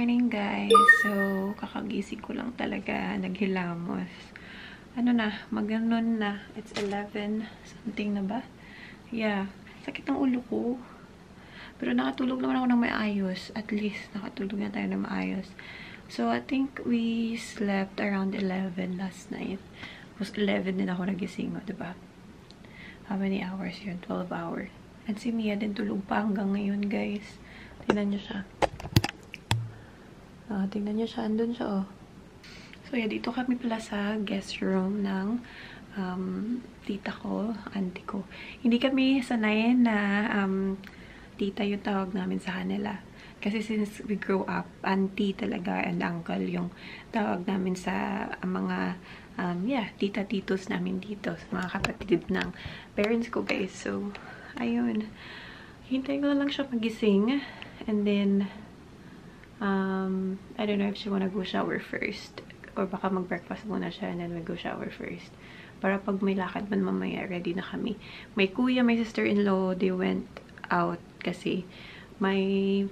morning, guys. So, kakagising ko lang talaga. Naghilamos. Ano na, maganon na. It's 11 something na ba? Yeah. Sakit ng ulo ko. Pero nakatulog naman ako ng maayos. At least, nakatulog na tayo ng maayos. So, I think we slept around 11 last night. Tapos 11 din ako nagising, diba? How many hours yun? 12 hours. And si Mia din tulog pa hanggang ngayon, guys. Tingnan niyo siya. Tingnan niyo siya. Andun siya, oh. So, yeah, dito kami pala sa guest room ng tita ko, auntie ko. Hindi kami sanay na tita yung tawag namin sa kanila. Kasi since we grow up, auntie talaga and uncle yung tawag namin sa mga, tita, titos namin dito. Mga kapatid ng parents ko, guys. So, ayun. Hintayin ko na lang siya magising. And then, I don't know if she wanna go shower first. Or baka mag-breakfast muna siya and then we go shower first. Para pag may lakad man mamaya, ready na kami. May kuya, may sister-in-law, they went out kasi may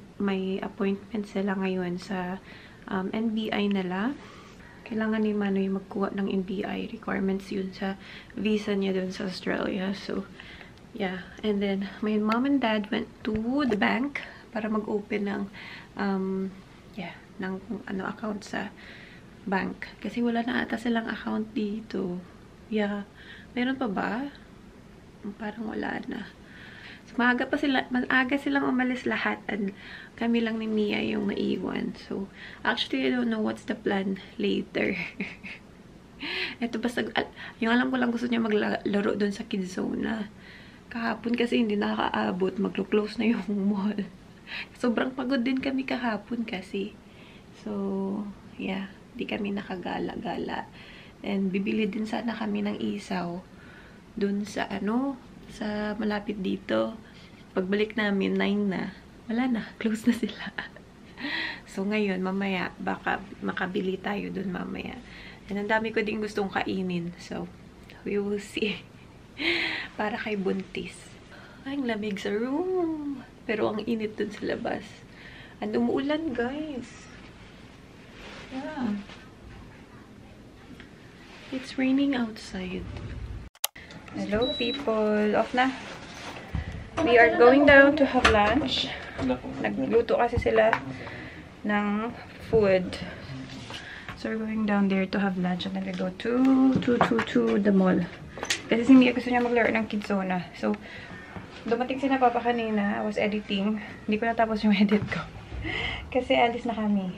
appointment sila ngayon sa NBI nila. Kailangan ni Manoy magkuha ng NBI requirements yun sa visa niya dun sa Australia. So, yeah. And then, my mom and dad went to the bank para mag-open ng account sa bank. Kasi wala na ata silang account dito. Yeah. Meron pa ba? Parang wala na. So, maaga silang umalis lahat and kami lang ni Mia yung maiwan. So, actually, I don't know what's the plan later. Ito basta, yung alam ko lang gusto niya maglaro doon sa kids zone. Kahapon kasi hindi nakakaabot. Maglo-close na yung mall. Sobrang pagod din kami kahapon kasi. So, yeah. Di kami nakagala-gala. And bibili din sana kami ng isaw dun sa sa malapit dito. Pagbalik namin, 9 na. Wala na. Close na sila. So, ngayon, mamaya, baka makabili tayo dun mamaya. And ang dami ko din gustong kainin. So, we will see. Para kay buntis. Ay, ang lamig sa room. Pero ang init dun sa labas. And umuulan, guys. Yeah. It's raining outside. Hello, people. Off na. We are going down to have lunch. Nagluto kasi sila ng food. So, we're going down there to have lunch. And then we go to the mall. Kasi si Mia gusto niya maglaro ng Kidzona. So, dumating si na Papa kanina. I was editing. Hindi ko natapos yung edit ko. Kasi alis na kami.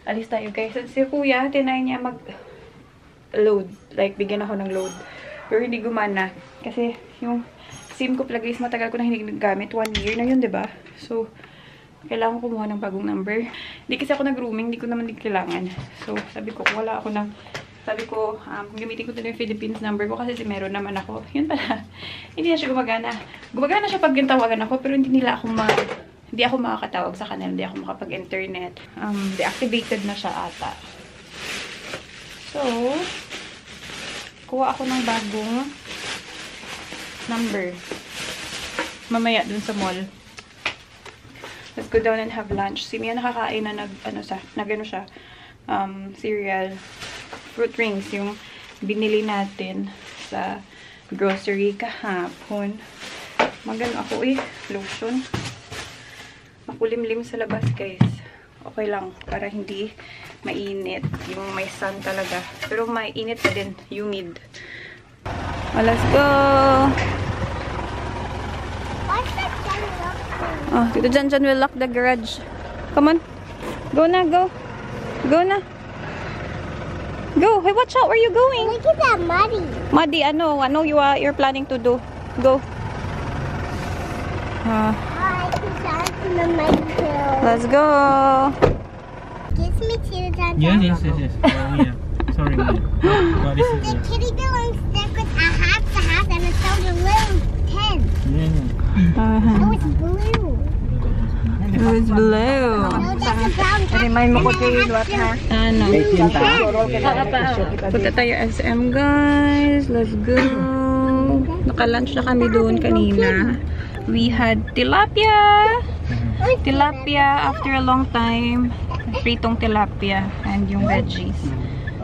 Alis tayo, guys. At si Kuya, tinay niya mag-load. Like, bigyan ako ng load. Pero hindi gumana. Kasi yung SIM ko pala, guys, matagal ko na hindi nagamit. 1 year na yun, diba? So, kailangan ko kumuha ng bagong number. Hindi kasi ako nag-roaming. Hindi ko naman din kailangan. So, sabi ko, wala ako ng... Sabi ko, gamitin ko din yung Philippines number ko kasi meron naman ako. Yun pala. Hindi na siya gumagana. Gumagana siya pag gintawagan ako, pero hindi ako makakatawag sa kanila. Hindi ako makapag-internet. Deactivated na siya ata. So, kuha ako ng bagong number. Mamaya dun sa mall. Let's go down and have lunch. Si Mia nakakain na cereal. Fruit rings, yung binili natin sa grocery kahapon. Magano ako lotion. Makulimlim sa labas, guys. Okay lang, para hindi mainit. Yung may sun talaga. Pero mainit pa din, humid. Let's go! Oh, Tito Jan will lock the garage. Come on. Go na, go. Go na. Go. Hey, watch out. Where are you going? Look at that muddy. Muddy, ano you're planning to do? Go. Let's go. Kiss me too, Dad. Yes. Oh, yeah. Sorry, Mia. What is The kitty balloon stick with a half and it's so blue pen. Yeah. Oh, it's blue. It's blue. No, that's a brown pen. Remind mo ko kayo what na? Ano? Punta tayo SM, guys. Let's go. Naka-lunch na kami doon kanina. We had tilapia. Tilapia after a long time. Pritong tilapia and yung veggies.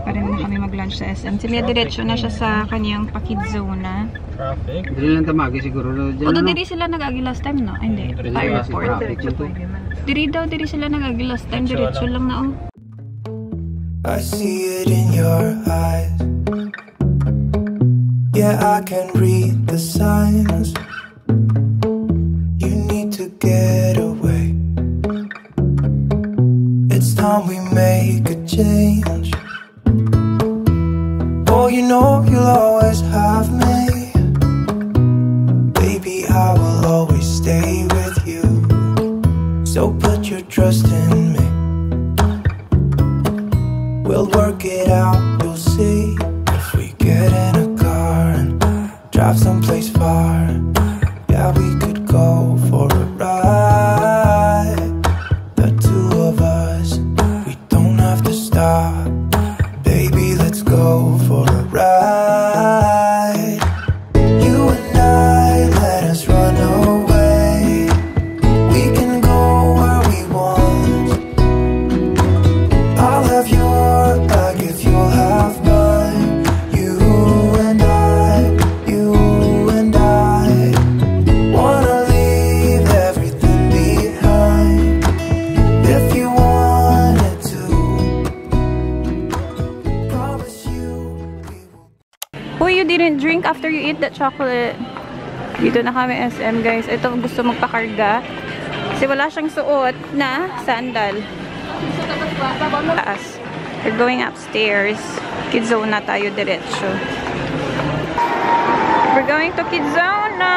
Para na kami mag-lunch sa SM. Sila diretso na siya sa kanyang pa-kidzona. Traffic. Dili lang tamagi siguro. Although diri sila nag-agi last time, no? Ay, hindi. Airport. Diri sila nag-agi last time. Diretso lang na, oh. I see it in your eyes. Yeah, I can read the signs. You need to get away. It's time we make a change. Oh, you know you'll always have me. Baby, I will always stay with you. So put your trust in me. We'll work it out, you'll see. If we get in a car and drive someplace far, yeah, we could go for a ride. The two of us, we don't have to stop. Baby, let's go for a ride. You and I, let us run away. We can go where we want. I'll have your back if you'll have mine. You and I wanna leave everything behind. If you wanted to, promise you we will. Uy, you didn't drink after you eat that chocolate. Dito na kami SM, guys. Ito gusto magpakarga. Kasi wala siyang suot na sandal. Taas. We're going upstairs. Kidzona tayo diretso. We're going to Kidzona!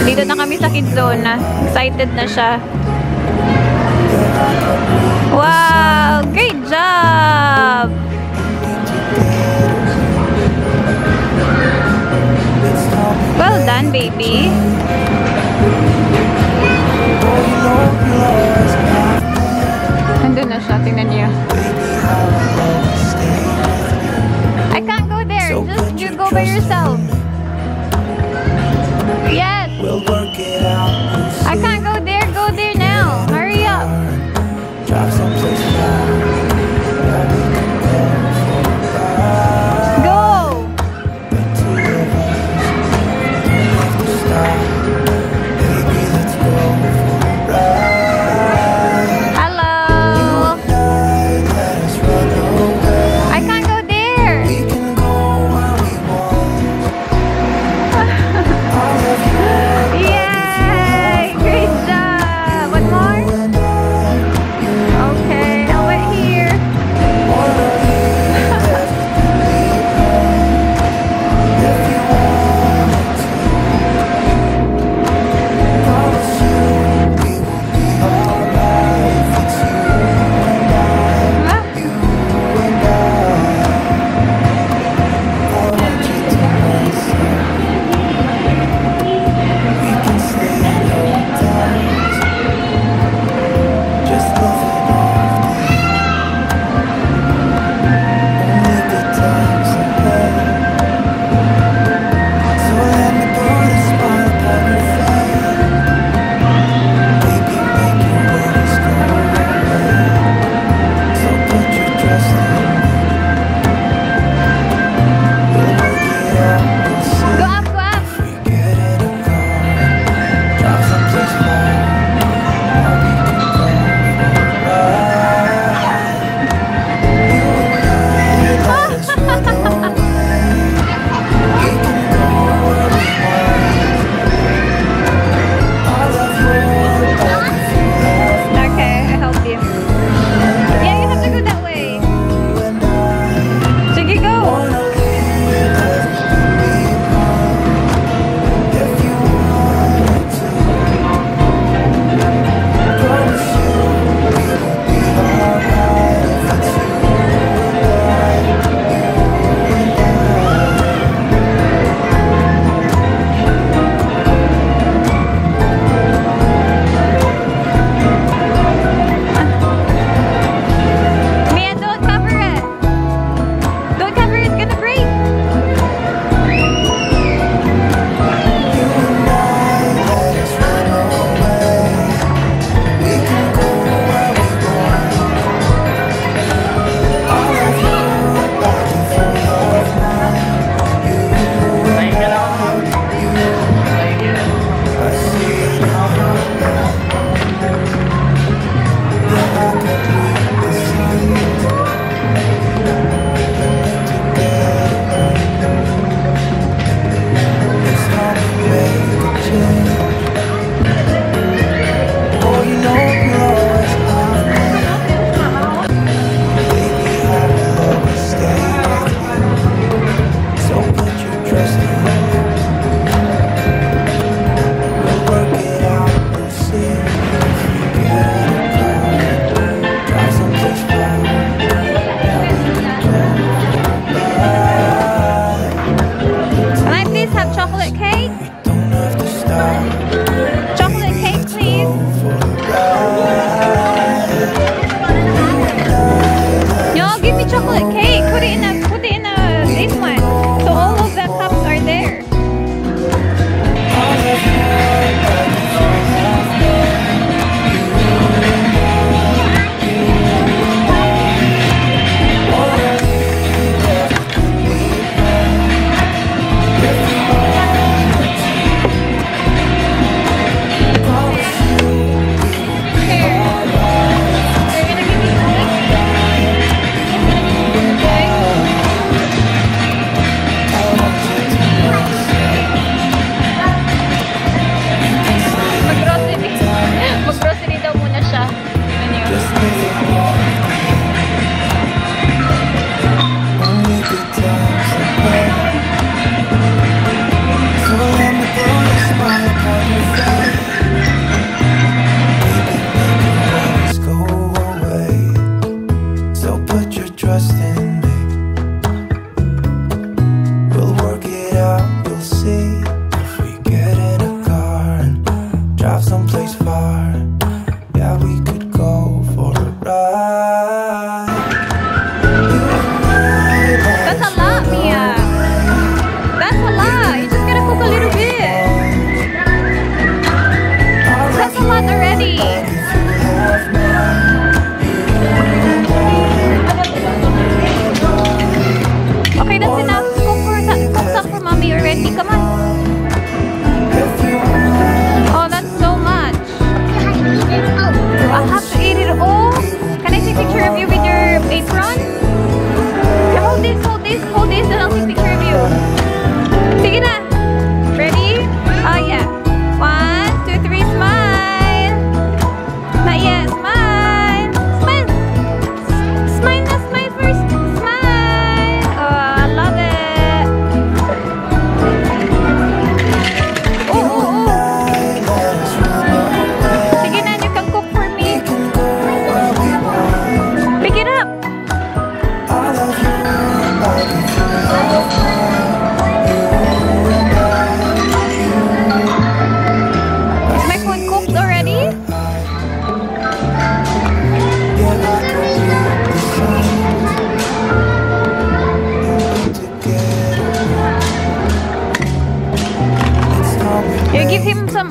Dito na kami sa Kidzona. Excited na siya. Wow! Great job! Well done, baby. Nandun na siya. Tingnan niyo. I can't go there. Just you go by yourself. Yes. I can't go there. Go there now.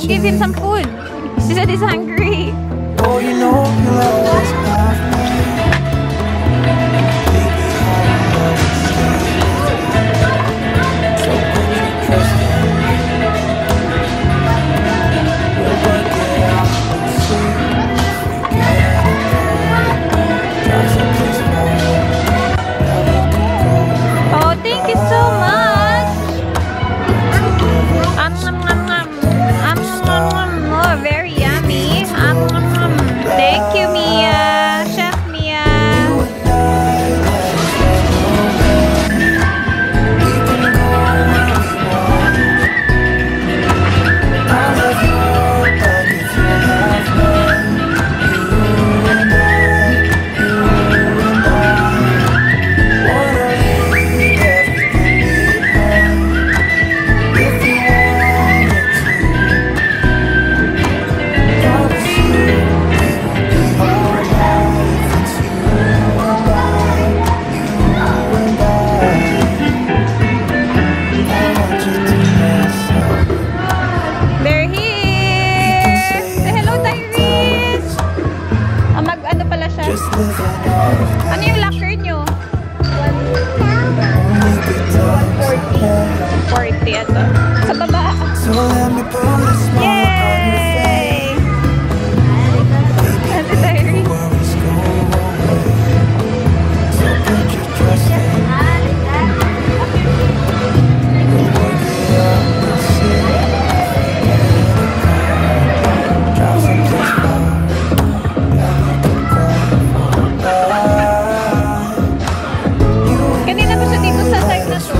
give him some food. She said he's hungry. Oh, you know you'll always have me. Baby, I'll always stay. So put your trust in me. We'll work it out and see if we get it. Drive someplace far that we could go. Oh, thank you so much. Oh, very yummy. Thank you, Mia. Chef Mia. They're here. Say hello, Tyrese. Oh, ano pala siya? Ano yung locker nyo? 40 ito. Sa baba. Yay! Ate Tyrese. Kanina ba siya dito sa side na to?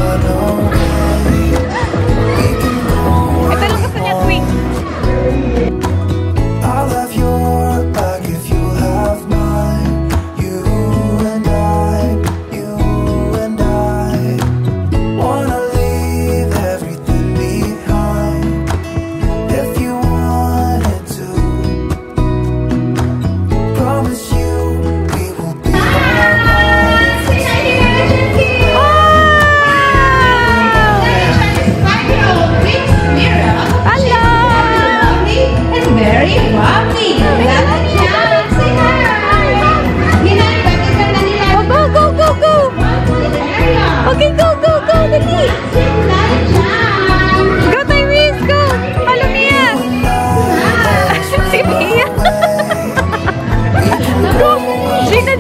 Ito lang gusto niya twink. I'll have your back if you have mine. You and I wanna leave everything behind. If you wanted to, promise you we will be alright. Very lovely. Oh, go! Okay, go! Dali! Go, Tyrese! Go! Follow Mia! Si Mia! Go! Gina!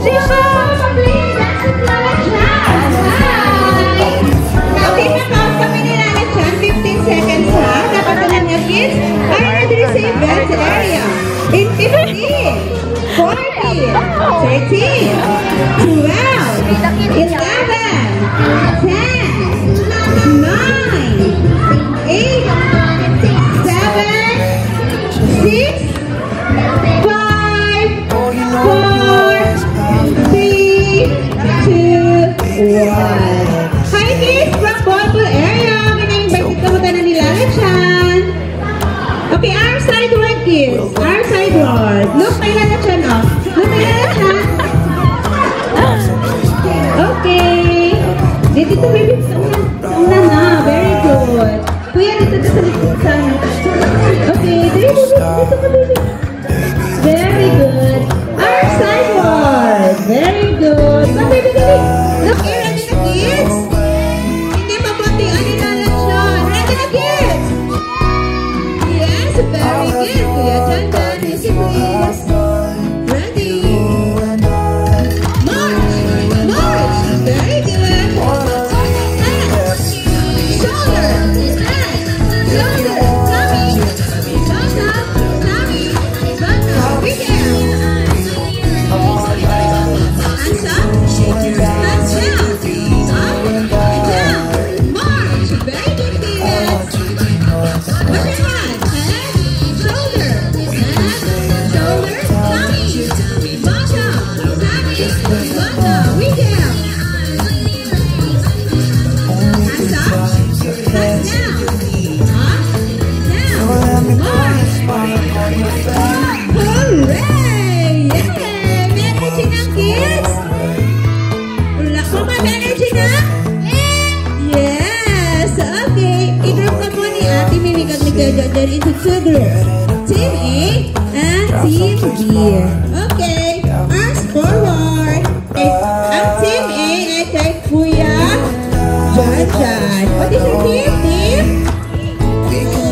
Okay, na-count kami ni Nana Chan. 15 seconds ha. Dapat na niya kids. Ay, nandito sa event area. In 15, 14, 13, 12, 11, 10, 9, 8, 7, 6, 5, 4, 3, 2, 1. Hi kids from Ballpool area. May na-invite ka na ni Lala Chan. Okay, our sideward kids. Our sideward. Look, may Lala Chan off. Look, may Lala Chan. Okay. Dito baby. Una na. Very good. Kuya, dito sa likod sa okay, dito baby. Very good. Our sideward. Very good. Come baby. Look, here, Kuya Janjan into two groups. Team A and Team B. Okay, arms forward. Okay, ang Team A ay kay Kuya Janjan. What is your team? Team?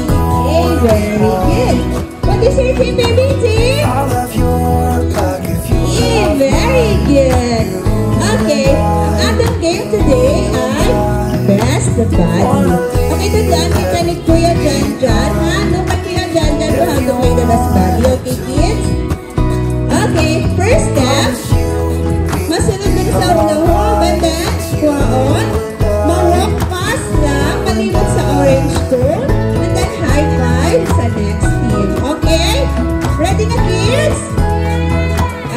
A, very good. What is your team, baby? Team? Yeah, very good. Okay, ang ating game today ay Best Buddy. Okay, tandaan kita ni Kuya Janjan, ha? Look at Kuya Janjan to how to play the Best Buddy. Okay, kids? Okay, first step, masunod din sa ulo, and then, kuhaon, ma-walk fast lang, malimot sa orange cone, and then high five sa next team. Okay? Ready na, kids?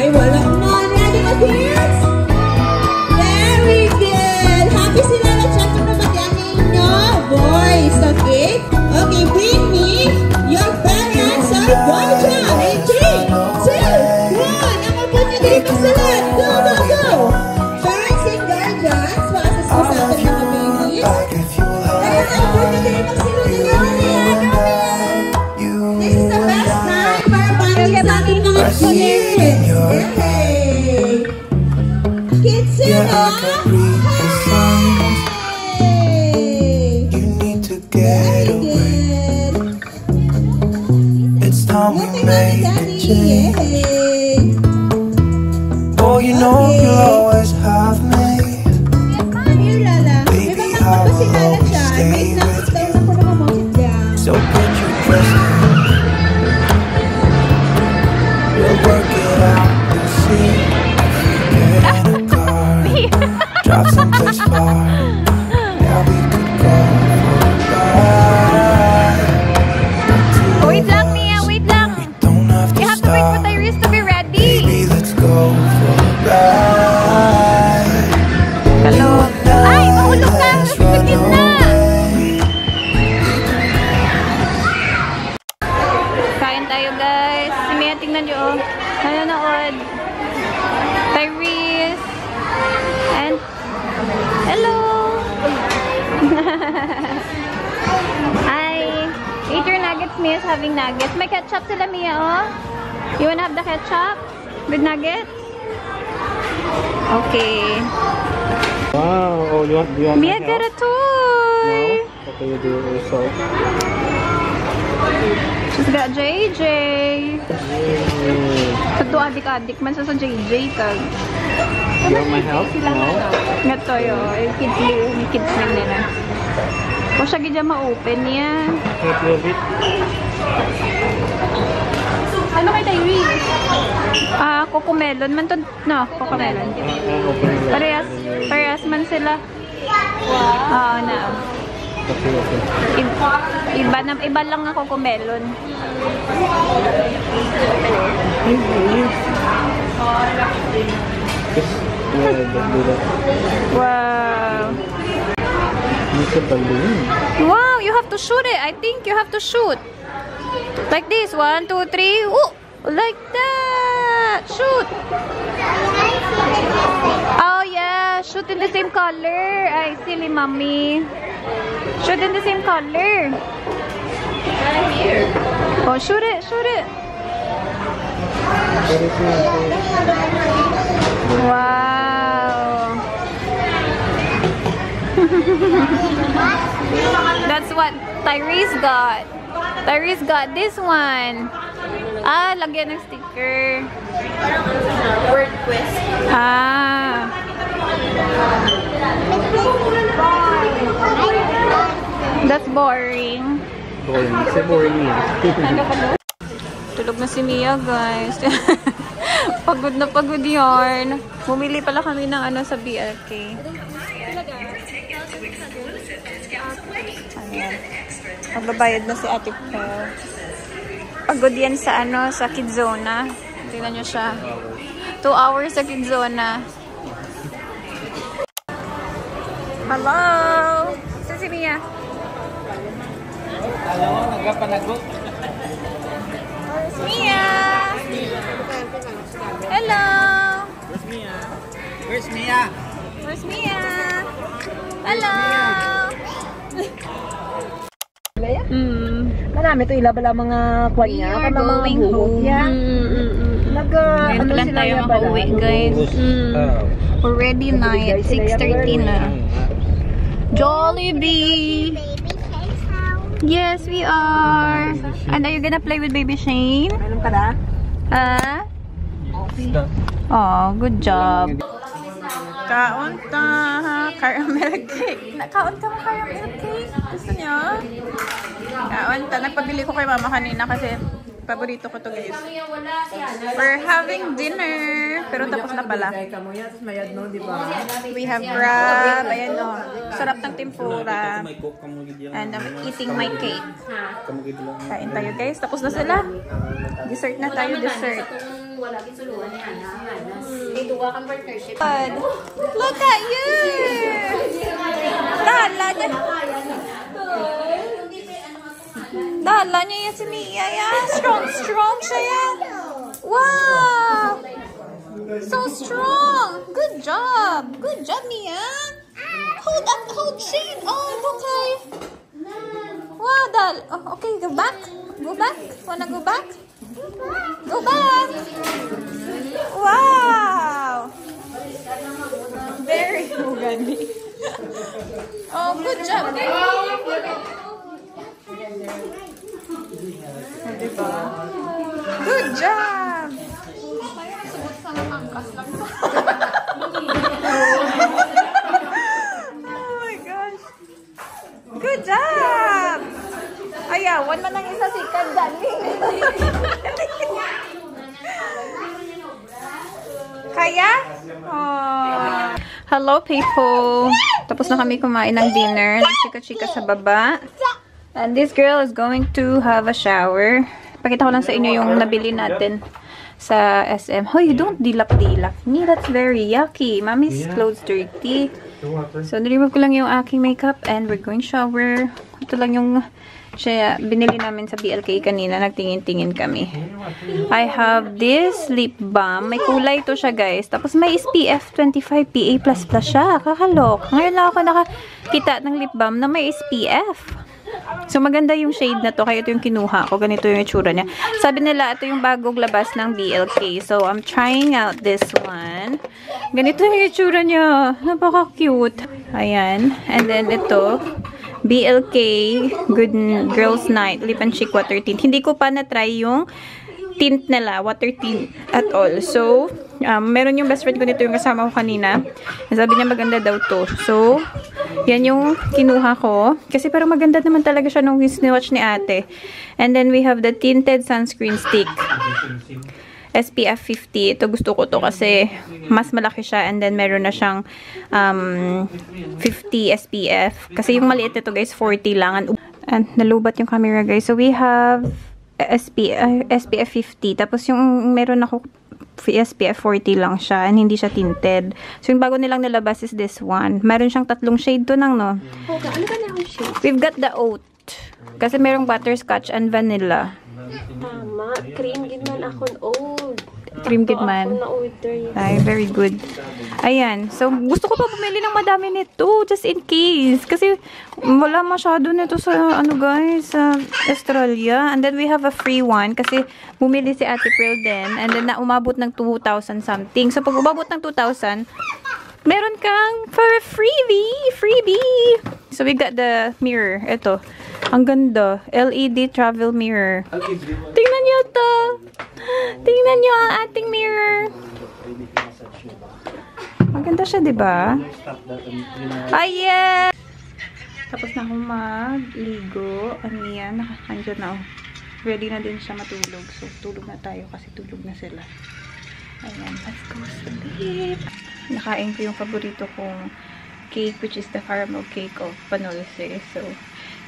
Ay, wala man. Ready na, kids? Very good. Happy sila na chat na naman ninyo, boys. Okay? Okay, bring me your parents or guardian. In 3, 2, 1. Ang mabot nyo din magsalat. Go, go, go. Parents and guardians, maasas ko sa atin mga babies. Ayun, ang mabot nyo din magsalat. This is the best time para bonding sa ating mga kids. Hey! Kids sila! Hey! You need to get away. It's time we make a change. Oh, you know you'll always have me. Come here, Lala. May mga pa si Lala siya. Wait lang, stay lang ko naman mo. Sit down. So get your dress on. We'll work it out. You'll see. Get in a car. Drive someplace far. Yeah, we could go for a ride. Wait lang, Mia. Wait lang. Don't have to You have to wait for stop. Tyrese to be ready. Baby, let's go for a ride. Hello. Ay, mahulog ka. Let's Sa run gitna. away. Kain tayo, guys. Si Mia, tingnan nyo, oh. Nanonood. Tyrese. And, hello. Hi. Eat your nuggets. Mia's having nuggets. May ketchup sila, Mia, oh. You wanna have the ketchup with nuggets? Okay. Wow. Oh, do you want Mia my got a help? toy. No? Okay, you do it yourself. She's got JJ. Ito adik-adik man sa JJ kag. You want my help? No? Nga to yo, kids meal nila. O siya gidya ma-open niya. Help you a bit? Ano kay Tyrese? Cocomelon man to. No, cocomelon. Open it. Parehas man sila. Oo, na. Okay, okay. Iba lang ako cocomelon. Just, yeah, just do that. Wow. It's a balloon. Wow, you have to shoot it. I think you have to shoot. Like this. 1, 2, 3. Ooh, like that. Shoot. Oh, yeah. Shoot in the same color. Ay, silly mommy. Shoot in the same color. Right here. Oh, shoot it. Shoot it. Wow. That's what Tyrese got. Tyrese got this one. Ah, lagyan ng sticker. Word quest. Ah. That's boring. Boring. It's boring yan. Tulog na si Mia, guys. Pagod na pagod yarn. Bumili pala kami ng ano sa BLK. Ayan. Magbabayad na si Ate Pel. Pagod yan sa ano, sa Kidzona. Tingnan nyo siya. 2 hours sa Kidzona. Hello! Ito si Mia. Where's Mia? Hello! Where's Mia? Where's Mia? Where's Mia? Hello! namin ito ilabala mga kwan We niya. are going home. Ngayon pa lang tayo makauwi, guys. Already night. 6:30 na. Jollibee! Baby Shane's house. Yes, we are. And are you gonna play with Baby Shane? Alam ka na? Oh, good job. Kaon ta, caramel cake. Kaon ka mo caramel cake? Gusto niyo? Kaon ta. Nagpabili ko kay mama kanina kasi paborito ko to, guys. We're having dinner. Pero tapos na pala. We have crab. Ayan o. Sarap ng tempura. And I'm eating my cake. Kain tayo, guys. Tapos na sila. Dessert na tayo, dessert. God, look at you! Dala niya yan si Mia yan. Strong siya yan. Wow! So strong! Good job! Good job, Mia! Hold Shane! Oh, okay. Wow, Dal. Oh, okay, go back. Go back. Wanna go back? Go back! Wow! Very hugani. Oh, good job. Diba? Good job! Oh my gosh! Good job! Ayawan man ang isa si Kadali. Kaya? Oh. Hello, people! Tapos na kami kumain ng dinner. Nagchika-chika sa baba. And this girl is going to have a shower. Pakita ko lang sa inyo yung nabili natin sa SM. Hoy, don't dilap-dilap. That's very yucky. Mommy's clothes dirty. So, niremove ko lang yung aking makeup and we're going shower. Ito lang yung binili namin sa BLK kanina. Nagtingin-tingin kami. I have this lip balm. May kulay to siya, guys. Tapos may SPF 25 PA++ siya. Kakalok. Ngayon lang ako nakakita ng lip balm na may SPF. So, maganda yung shade na to. Kaya ito yung kinuha ko. Ganito yung itsura niya. Sabi nila, ito yung bagong labas ng BLK. So, I'm trying out this one. Ganito yung itsura niya. Napaka-cute. Ayan. And then, ito. BLK Good Girls Night Lip and Cheek Water Tint. Hindi ko pa na-try yung tint nila. Water tint at all. So, meron yung best friend ko nito yung kasama ko kanina. Sabi niya maganda daw to. So, yan yung kinuha ko. Kasi pero maganda naman talaga siya nung swatch ni ate. And then we have the tinted sunscreen stick. SPF 50. Ito gusto ko to kasi mas malaki siya. And then meron na siyang 50 SPF. Kasi yung maliit ito guys, 40 lang. And nalubat yung camera guys. So we have SPF 50. Tapos yung meron ako SPF 40 lang siya and hindi siya tinted. So yung bago nilang nalabas is this one. Meron siyang tatlong shade to nang no. Okay, ano ba na yung shade? We've got the oat. Kasi merong butterscotch and vanilla. Tama, cream gid man akong old. Cream gid man. Ay, very good. Ayan. So, gusto ko pa bumili ng madami nito just in case. Kasi wala masyado nito sa ano guys, sa Australia. And then we have a free one kasi bumili si Ate Pearl din. And then umabot ng 2,000 something. So, pag umabot ng 2,000, meron kang for a freebie. So, we got the mirror. Ito. Ang ganda. LED travel mirror. Tingnan niyo to. Tingnan niyo ang ating mirror. Maganda siya, diba? Ay, yeah! Tapos na akong magligo. Ano yan? Nandiyan na. Ready na din siya matulog. So, tulog na tayo kasi tulog na sila. Ayan. Let's go sleep. Nakain ko yung paborito kong cake, which is the caramel cake of Panolse. So,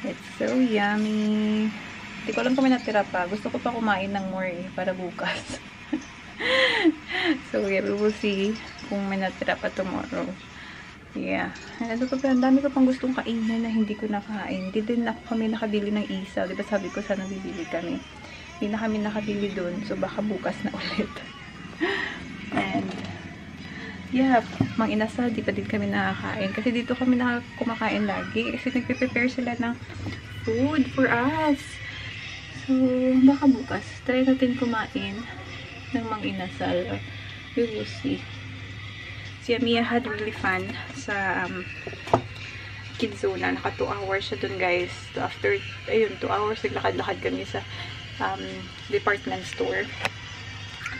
it's so yummy. Hindi ko alam kung may natira pa. Gusto ko pa kumain ng more para bukas. So, yeah, we will see kung may natira pa tomorrow. Yeah. Ano pa, ang dami ko pang gustong kainin na hindi ko nakain. Hindi din kami nakabili ng isaw. Diba sabi ko sana bibili kami. Hindi na kami nakabili dun. So, baka bukas na ulit. And, yeah, mang inasal, di pa din kami nakakain. Kasi dito kami kumakain lagi. Kasi nagpe-prepare sila ng food for us. So, baka bukas, try natin kumain ng Mang Inasal. We will see. Si Amia had really fun sa Kidzuna. Naka 2 hours siya dun, guys. After, ayun, 2 hours, naglakad-lakad kami sa department store.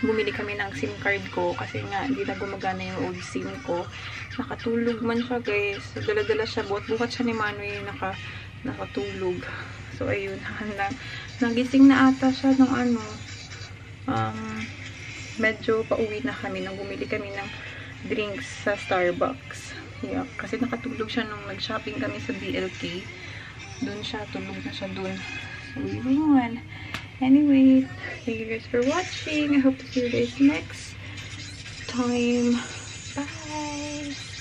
Bumili kami ng SIM card ko kasi nga, hindi na gumagana yung old SIM ko. Nakatulog man siya, guys. Dala-dala siya. Buhat siya ni Manoy nakatulog. So, ayun. Nagising na ata siya ng medyo pauwi na kami nang bumili kami ng drinks sa Starbucks. Yeah, kasi nakatulog siya nung nag-shopping kami sa BLK. Doon siya, tulog na siya doon. So, yun. Anyway, thank you guys for watching. I hope to see you guys next time. Bye!